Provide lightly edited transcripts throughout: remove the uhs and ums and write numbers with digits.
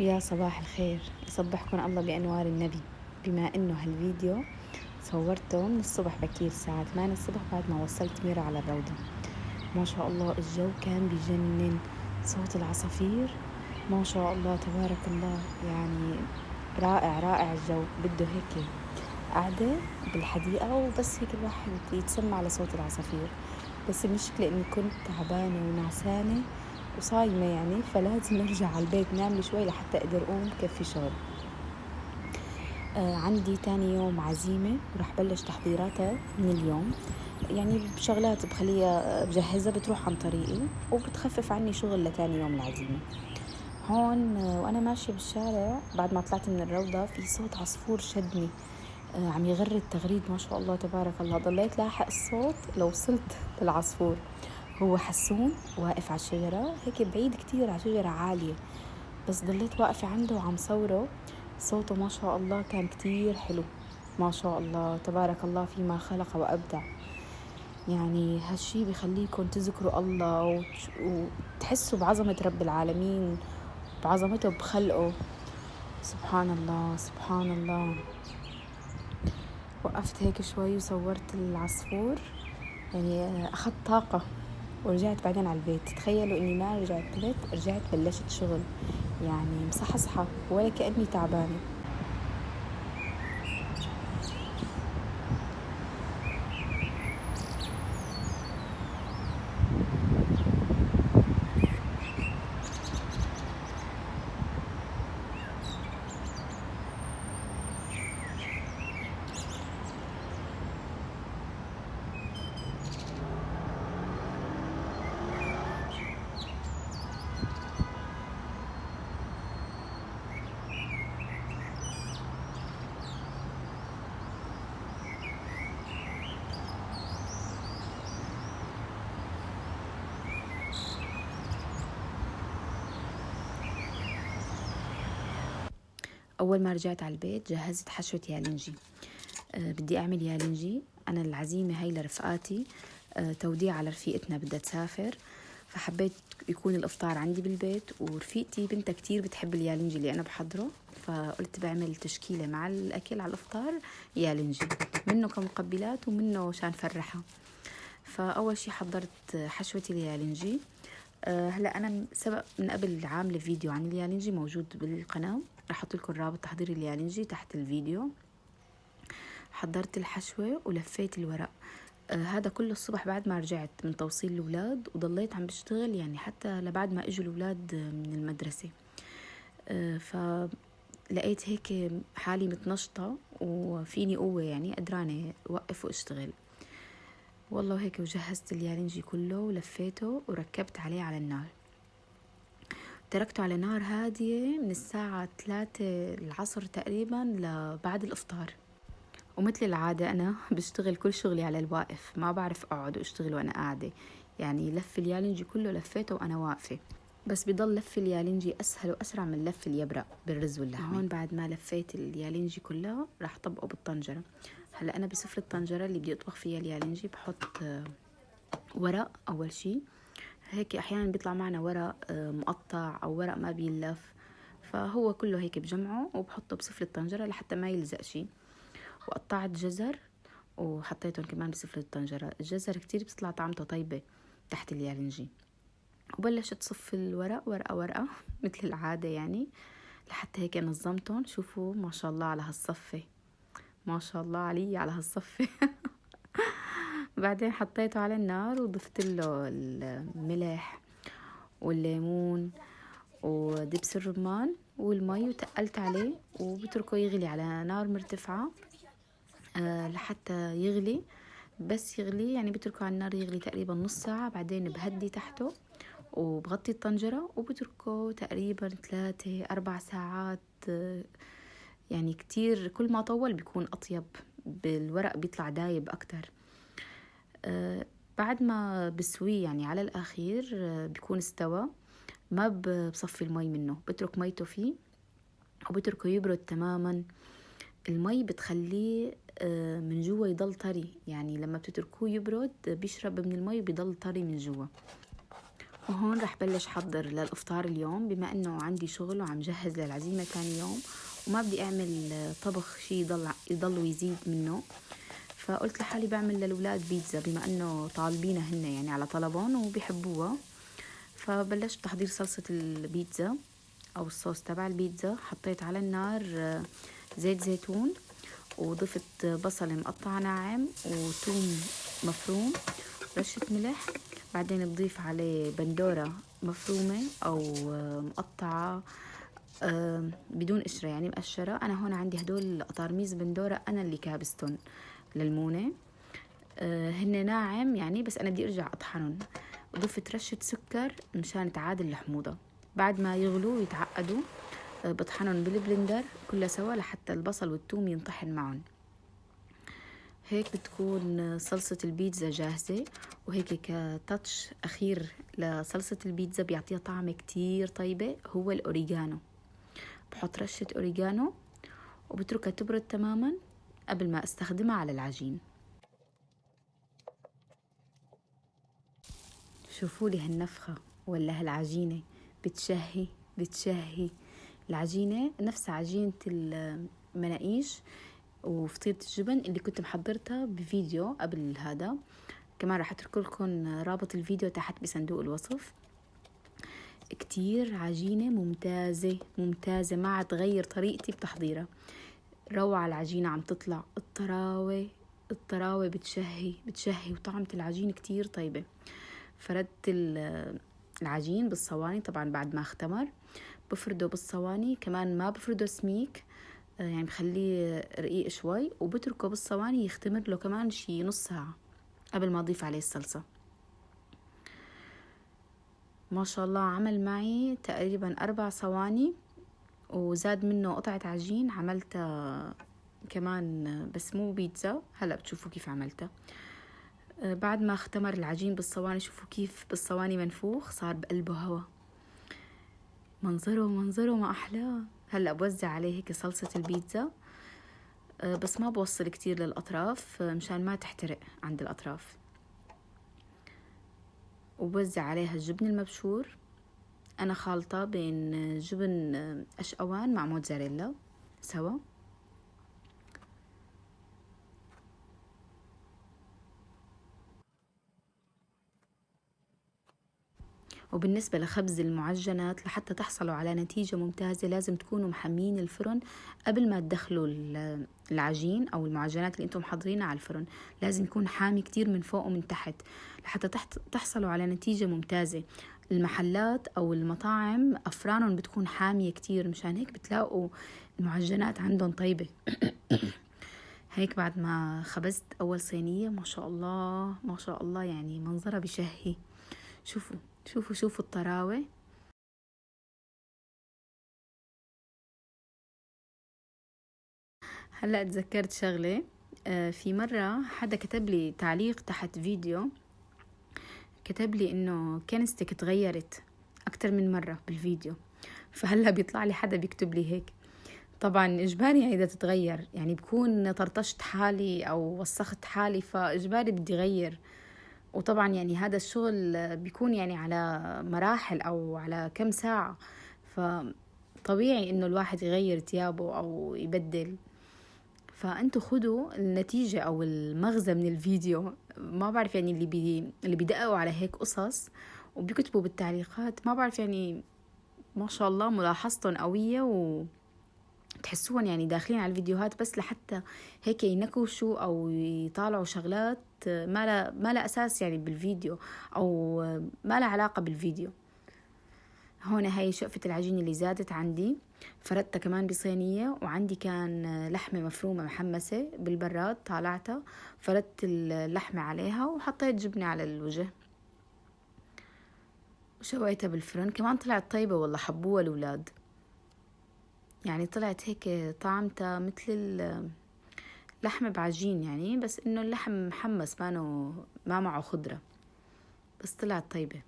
يا صباح الخير، يصبحكم الله بأنوار النبي. بما أنه هالفيديو صورته من الصبح بكير الساعة 8 الصبح بعد ما وصلت ميرا على الروضة. ما شاء الله الجو كان بجنن، صوت العصافير ما شاء الله تبارك الله، يعني رائع رائع الجو. بده هيك قاعدة بالحديقة وبس هيك الواحد يتسمع على صوت العصافير. بس المشكلة إني كنت تعبانة ونعسانة وصايمة يعني، فلازم نرجع على البيت نعمل شوي لحتى أقدر أقوم كفي شغل. عندي تاني يوم عزيمة وراح بلش تحضيراتها من اليوم، يعني بشغلات بخليها بجهزها بتروح عن طريقي وبتخفف عني شغل لتاني يوم العزيمة. هون وأنا ماشية بالشارع بعد ما طلعت من الروضة في صوت عصفور شدني، عم يغرد تغريد ما شاء الله تبارك الله. ضليت لاحق الصوت لو وصلت للعصفور. هو حسون واقف على الشجرة هيك بعيد كتير على شجرة عالية، بس ضليت واقفة عنده وعم صوره. صوته ما شاء الله كان كتير حلو، ما شاء الله تبارك الله فيما خلق وأبدع. يعني هالشي بيخليكم تذكروا الله وتحسوا بعظمة رب العالمين، بعظمته بخلقه. سبحان الله سبحان الله. وقفت هيك شوي وصورت العصفور، يعني أخذت طاقة ورجعت بعدين على البيت. تخيلوا إني ما رجعت البيت، رجعت بلشت شغل، يعني مصحصحة ولا كأني تعبانة. أول ما رجعت على البيت جهزت حشوة يالنجي. بدي أعمل يالنجي. أنا العزيمة هاي لرفقاتي، توديع على رفيقتنا بدها تسافر، فحبيت يكون الإفطار عندي بالبيت. ورفيقتي بنتها كتير بتحب اليالنجي اللي أنا بحضره، فقلت بعمل تشكيلة مع الأكل على الإفطار يالنجي، منه كمقبلات ومنه شان فرحها. فأول شي حضرت حشوة اليالنجي. هلا أنا سبق من قبل عاملة فيديو عن اليالنجي موجود بالقناة، رح أحط لكم رابط تحضير اليالنجي تحت الفيديو. حضرت الحشوة ولفيت الورق. هذا كله الصبح بعد ما رجعت من توصيل الأولاد، وضليت عم بشتغل يعني حتى لبعد ما إجوا الأولاد من المدرسة. فلقيت هيك حالي متنشطة وفيني قوة، يعني قدرانة أوقف وأشتغل. والله هيك وجهزت اليالنجي كله ولفيته وركبت عليه على النار. تركته على نار هادية من الساعة 3 العصر تقريبا لبعد الإفطار. ومثل العادة أنا بشتغل كل شغلي على الواقف، ما بعرف أقعد وأشتغل وأنا قاعدة. يعني لف اليالنجي كله لفيته وأنا واقفة، بس بيضل لف اليالنجي أسهل وأسرع من لف اليبرق بالرز واللحمة. هون بعد ما لفيت اليالنجي كلها راح طبقه بالطنجرة. هلأ أنا بسفرة الطنجرة اللي بدي أطبخ فيها اليالنجي بحط ورق. أول شي هيك أحيانا بيطلع معنا ورق مقطع أو ورق ما بيلف، فهو كله هيك بجمعه وبحطه بسفرة الطنجرة لحتى ما يلزق شي. وقطعت جزر وحطيتهم كمان بسفرة الطنجرة. الجزر كتير بتطلع طعمته طيبة تحت اليالنجي. وبلشت صف الورق ورقة ورقة مثل العادة يعني لحتى هيك نظمتهم. شوفوا ما شاء الله على هالصفة، ما شاء الله علي على هالصفة. بعدين حطيته على النار وضفت له الملح والليمون ودبس الرمان والمي وتقلت عليه وبتركه يغلي على نار مرتفعة لحتى يغلي. بس يغلي يعني بتركه على النار يغلي تقريبا نص ساعة، بعدين بهدي تحته وبغطي الطنجرة وبتركه تقريبا 3-4 ساعات. يعني كتير كل ما طول بيكون أطيب، بالورق بيطلع دايب أكتر. بعد ما بسويه يعني على الأخير بيكون استوى، ما بصفي المي منه، بترك ميته فيه وبتركه يبرد تماما. المي بتخليه من جوا يضل طري، يعني لما بتتركوه يبرد بيشرب من المي وبيضل طري من جوا. وهون رح بلش حضر للإفطار اليوم، بما إنه عندي شغل وعم جهز للعزيمة تاني يوم وما بدي أعمل طبخ شي يضل ويزيد منه. فقلت لحالي بعمل للأولاد بيتزا بما إنه طالبينها هن يعني على طلبهم وبيحبوها. فبلشت تحضير صلصة البيتزا أو الصوص تبع البيتزا. حطيت على النار زيت زيتون، وضفت بصل مقطع ناعم وثوم مفروم، رشة ملح. بعدين بضيف عليه بندورة مفرومة أو مقطعة بدون قشرة يعني مقشرة. أنا هون عندي هدول قطارميز بندورة أنا اللي كابستن للمونة، هن ناعم يعني بس أنا بدي أرجع أطحنهم. ضفت رشة سكر مشان تعادل الحموضة. بعد ما يغلوا ويتعقدوا بطحنهم بالبلندر كلها سوا لحتى البصل والثوم ينطحن معهم. هيك بتكون صلصة البيتزا جاهزة. وهيك كتاتش أخير لصلصة البيتزا بيعطيها طعم كتير طيبة هو الأوريجانو. بحط رشة أوريجانو وبتركها تبرد تماما قبل ما استخدمها على العجين. شوفوا لي هالنفخة ولا هالعجينة، بتشهي. العجينة نفس عجينة المناقيش وفطيرة الجبن اللي كنت محضرتها بفيديو قبل هذا. كمان راح اترك لكم رابط الفيديو تحت بصندوق الوصف. كتير عجينة ممتازة ما عاد تغير طريقتي بتحضيرها. روعة العجينة عم تطلع. الطراوة بتشهي وطعمة العجين كتير طيبة. فردت العجين بالصواني طبعا بعد ما اختمر. بفرده بالصواني، كمان ما بفرده سميك يعني بخليه رقيق شوي، وبتركه بالصواني يختمر له كمان شي نص ساعة قبل ما أضيف عليه الصلصة. ما شاء الله عمل معي تقريبا 4 صواني، وزاد منه قطعة عجين عملتها كمان بس مو بيتزا. هلأ بتشوفوا كيف عملتها. بعد ما اختمر العجين بالصواني شوفوا كيف بالصواني منفوخ صار بقلبه هوا. منظره ما أحلاه. هلأ بوزع عليه هيك صلصة البيتزا، بس ما بوصل كتير للأطراف مشان ما تحترق عند الأطراف. وبوزع عليها الجبن المبشور. أنا خالطة بين جبن أشقوان مع موتزاريلا سوا. وبالنسبة لخبز المعجنات لحتى تحصلوا على نتيجة ممتازة لازم تكونوا محمين الفرن قبل ما تدخلوا العجين أو المعجنات اللي انتم حاضرينها على الفرن. لازم يكون حامي كتير من فوق ومن تحت لحتى تحصلوا على نتيجة ممتازة. المحلات أو المطاعم أفرانهم بتكون حامية كتير، مشان هيك بتلاقوا المعجنات عندهم طيبة. هيك بعد ما خبزت أول صينية ما شاء الله يعني منظرها بشهي. شوفوا الطراوة. هلأ تذكرت شغلة. في مرة حدا كتب لي تعليق تحت فيديو، كتب لي إنه كنستك تغيرت أكتر من مرة بالفيديو. فهلأ بيطلع لي حدا بيكتب لي هيك. طبعا إجباري يعني إذا تتغير يعني بكون طرطشت حالي أو وسخت حالي، فإجباري بدي غير. وطبعا يعني هذا الشغل بيكون يعني على مراحل أو على كم ساعة، فطبيعي إنه الواحد يغير تيابه أو يبدل. فأنتوا خدوا النتيجة أو المغزى من الفيديو. ما بعرف يعني اللي بيدققوا على هيك قصص وبيكتبوا بالتعليقات، ما بعرف يعني ما شاء الله ملاحظتهم قوية وتحسوهم يعني داخلين على الفيديوهات بس لحتى هيك ينكوشوا أو يطالعوا شغلات ما لا أساس يعني بالفيديو أو ما لا علاقة بالفيديو. هون هاي شقفة العجين اللي زادت عندي فردتها كمان بصينية، وعندي كان لحمة مفرومة محمسة بالبراد طالعتها فردت اللحمة عليها وحطيت جبنة على الوجه وشويتها بالفرن. كمان طلعت طيبة والله، حبوها الأولاد. يعني طلعت هيك طعمتها مثل اللحمة بعجين يعني، بس إنه اللحم محمس ما معه خضرة، بس طلعت طيبة.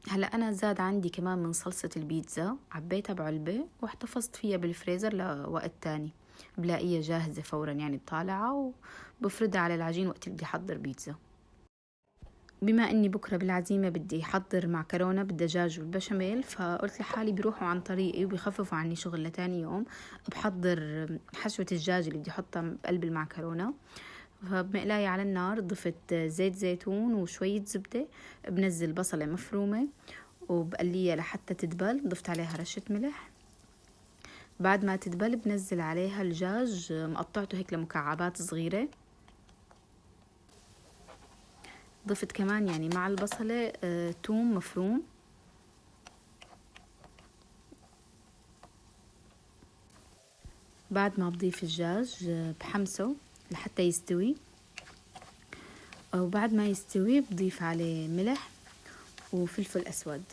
هلا أنا زاد عندي كمان من صلصة البيتزا، عبيتها بعلبة واحتفظت فيها بالفريزر لوقت تاني. بلاقيها جاهزة فورا يعني طالعة، وبفردها على العجين وقت اللي بدي أحضر بيتزا. بما اني بكره بالعزيمه بدي احضر معكرونه بالدجاج والبشاميل، فقلت لحالي بيروحوا عن طريقي وبيخففوا عني شغل لتاني يوم. بحضر حشوه الدجاج اللي بدي احطها بقلب المعكرونه. فبمقلاية على النار ضفت زيت زيتون وشوية زبدة، بنزل بصلة مفرومة وبقليها لحتى تدبل، ضفت عليها رشة ملح. بعد ما تدبل بنزل عليها الدجاج مقطعته هيك لمكعبات صغيرة. ضفت كمان يعني مع البصلة توم مفروم. بعد ما بضيف الدجاج بحمسه لحتى يستوي، وبعد ما يستوي بضيف عليه ملح وفلفل أسود.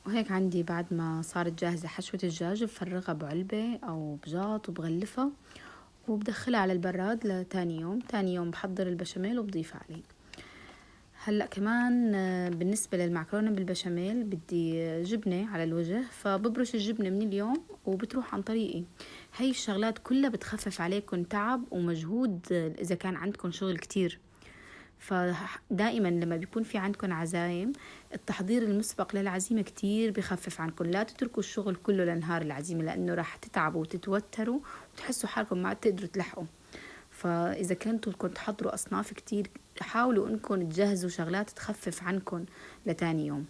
وهيك عندي بعد ما صارت جاهزة حشوة الدجاج بفرغها بعلبة أو بجاط وبغلفها وبدخلها على البراد لتاني يوم. تاني يوم بحضر البشاميل وبضيف عليه. هلأ كمان بالنسبة للمعكرونة بالبشاميل بدي جبنة على الوجه، فببرش الجبنة من اليوم وبتروح عن طريقي. هاي الشغلات كلها بتخفف عليكم تعب ومجهود إذا كان عندكم شغل كتير. فدائما لما بيكون في عندكم عزايم، التحضير المسبق للعزيمة كتير بخفف عنكم. لا تتركوا الشغل كله لنهار العزيمة، لأنه راح تتعبوا وتتوتروا وتحسوا حالكم ما تقدروا تلحقوا. فإذا كنتوا بدكم تحضروا أصناف كتير، حاولوا إنكم تجهزوا شغلات تخفف عنكم لتاني يوم.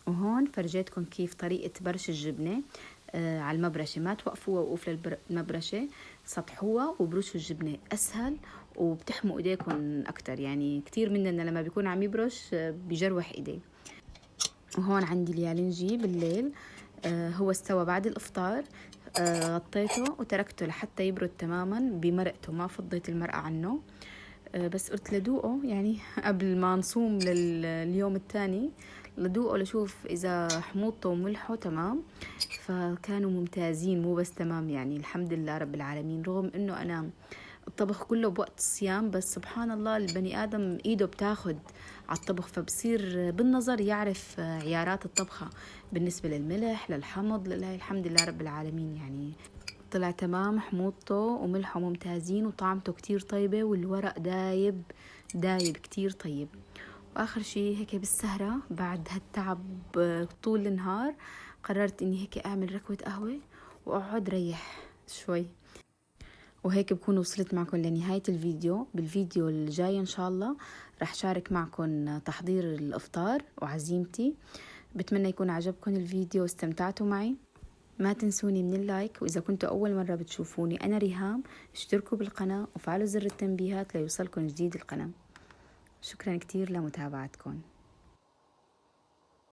وهون فرجيتكم كيف طريقة برش الجبنة على المبرشة. ما توقفوها وقوف للمبرشة، سطحوها وبرشوا الجبنة أسهل وبتحموا إيديكم أكتر. يعني كتير مننا لما بيكون عم يبرش بيجروح إيديه. وهون عندي اليالنجي بالليل هو استوى بعد الإفطار. غطيته وتركته لحتى يبرد تماما بمرقته، ما فضيت المرقة عنه. بس قلت لدوقه يعني قبل ما نصوم لليوم الثاني، لدوقه لشوف إذا حموضته وملحه تمام. فكانوا ممتازين، مو بس تمام يعني، الحمد لله رب العالمين. رغم إنه أنا الطبخ كله بوقت الصيام، بس سبحان الله البني آدم إيده بتاخد على الطبخ، فبصير بالنظر يعرف عيارات الطبخة بالنسبة للملح للحمض. لله الحمد لله رب العالمين. يعني طلع تمام، حموضته وملحه ممتازين وطعمته كتير طيبة، والورق دايب دايب كتير طيب. وآخر شي هيك بالسهرة بعد هالتعب طول النهار، قررت إني هيك أعمل ركوة قهوة وأقعد ريح شوي. وهيك بكون وصلت معكم لنهاية الفيديو. بالفيديو الجاي إن شاء الله رح شارك معكم تحضير الإفطار وعزيمتي. بتمنى يكون عجبكم الفيديو واستمتعتوا معي. ما تنسوني من اللايك، وإذا كنتوا أول مرة بتشوفوني أنا ريهام، اشتركوا بالقناة وفعلوا زر التنبيهات ليوصلكم جديد القناة. شكرا كتير لمتابعتكم.